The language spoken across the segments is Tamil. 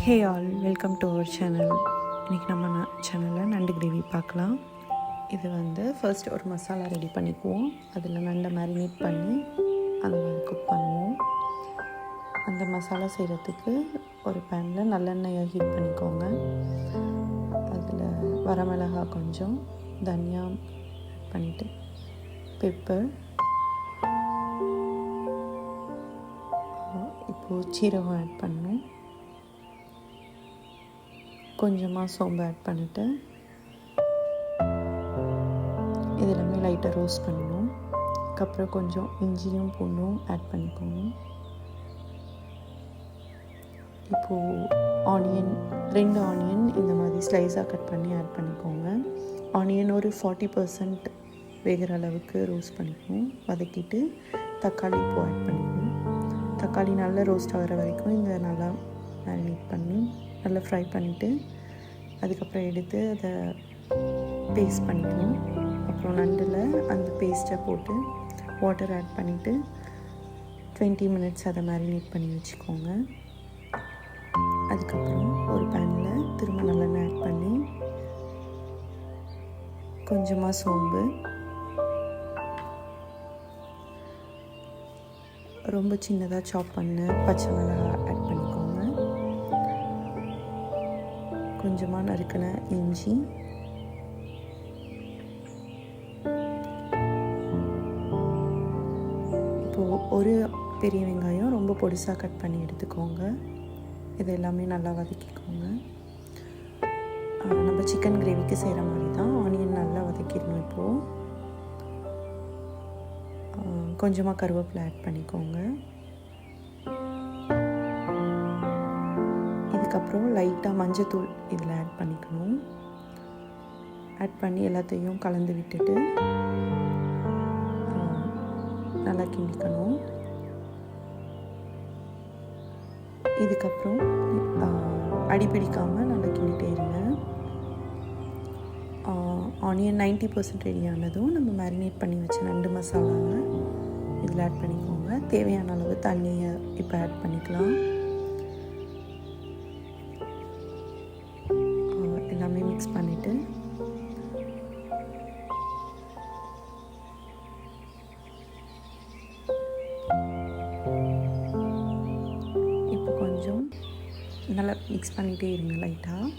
Hey all, welcome to our channel. இன்றைக்கி நம்ம சேனலில் நண்டு கிரேவி பார்க்கலாம். இது ஃபர்ஸ்ட் ஒரு மசாலா ரெடி பண்ணிக்குவோம். அதில் நண்டை மேரினேட் பண்ணி அதை குக் பண்ணுவோம். அந்த மசாலா செய்கிறதுக்கு ஒரு பேனில் நல்லெண்ணெயை ஹீட் பண்ணிக்கோங்க. அதில் வரமிளகாய் கொஞ்சம், தனியா ஆட் பண்ணிவிட்டு பெப்பர், இப்போது சீரகம் ஆட் பண்ணணும். கொஞ்சமாக சோம்பு ஆட் பண்ணிவிட்டு இது எல்லாமே லைட்டாக ரோஸ்ட் பண்ணணும். அதுக்கப்புறம் கொஞ்சம் இஞ்சியும் பூண்டும் ஆட் பண்ணிக்கணும். இப்போது ரெண்டு ஆனியன் இந்த மாதிரி ஸ்லைஸாக கட் பண்ணி ஆட் பண்ணிக்கோங்க. ஆனியன் ஒரு 40% வேகிற அளவுக்கு ரோஸ்ட் பண்ணிக்கணும். வதக்கிட்டு தக்காளி இப்போ ஆட் பண்ணிக்கணும். தக்காளி நல்லா ரோஸ்ட் ஆகிற வரைக்கும் இதை நல்லா மேரினேட் பண்ணி நல்லா ஃப்ரை பண்ணிவிட்டு அதுக்கப்புறம் எடுத்து அதை பேஸ்ட் பண்ணிக்கணும். அப்புறம் நண்டில் அந்த பேஸ்ட்டை போட்டு வாட்டர் ஆட் பண்ணிவிட்டு 20 minutes அதை மேரினேட் பண்ணி வச்சுக்கோங்க. அதுக்கப்புறம் ஒரு பேனில் திரும்ப நல்லெண்ணெய் ஆட் பண்ணி கொஞ்சமாக சோம்பு, ரொம்ப சின்னதாக சாப் பண்ண பச்சை மிளகாய் ஆட் பண்ணிக்கோங்க. கொஞ்சமாக நறுக்கின இஞ்சி, இப்போது ஒரு பெரிய வெங்காயம் ரொம்ப பொடிசாக கட் பண்ணி எடுத்துக்கோங்க. இது எல்லாமே நல்லா வதக்கிக்கோங்க. நம்ம சிக்கன் கிரேவிக்கு செய்கிற மாதிரி தான் ஆனியன் நல்லா வதக்கிடணும். இப்போது கொஞ்சமாக கருவேப்பிலை ஆட் பண்ணிக்கோங்க. இதுக்கப்புறம் லைட்டாக மஞ்சத்தூள் இதில் ஆட் பண்ணிக்கணும். ஆட் பண்ணி எல்லாத்தையும் கலந்து விட்டுட்டு நல்லா கிண்டிக்கணும். இதுக்கப்புறம் அடிப்பிடிக்காமல் நல்லா கிண்டிகிட்டே இருங்க. ஆனியன் 90% ரெடி ஆனதும் நம்ம மேரினேட் பண்ணி வச்ச நண்டு மசாலாவை இதில் ஆட் பண்ணிக்கோங்க. தேவையான அளவு தண்ணியை இப்போ ஆட் பண்ணிக்கலாம். எல்லாமே மிக்ஸ் பண்ணிவிட்டு இப்போ கொஞ்சம் நல்லா மிக்ஸ் பண்ணிகிட்டே இருங்க. லைட்டாக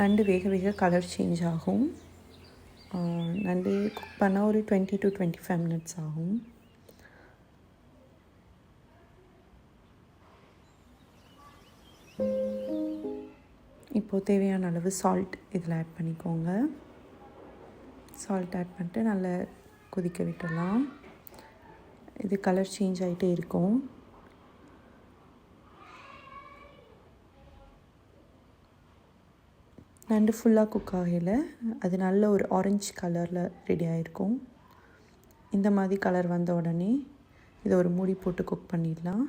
நண்டு வேக வேக கலர் சேஞ்ச் ஆகும். நண்டு குக் பண்ண ஒரு 20 to 25 minutes ஆகும். இப்போது தேவையான அளவு சால்ட் இதில் ஆட் பண்ணிக்கோங்க. சால்ட் ஆட் பண்ணிட்டு நல்லா கொதிக்க விட்டுடலாம். இது கலர் சேஞ்ச் ஆகிட்டே இருக்கும். நண்டு ஃபுல்லாக குக் ஆகல, அது நல்ல ஒரு ஆரஞ்சு கலரில் ரெடி ஆகிருக்கும். இந்த மாதிரி கலர் வந்த உடனே இதை ஒரு மூடி போட்டு குக் பண்ணிடலாம்.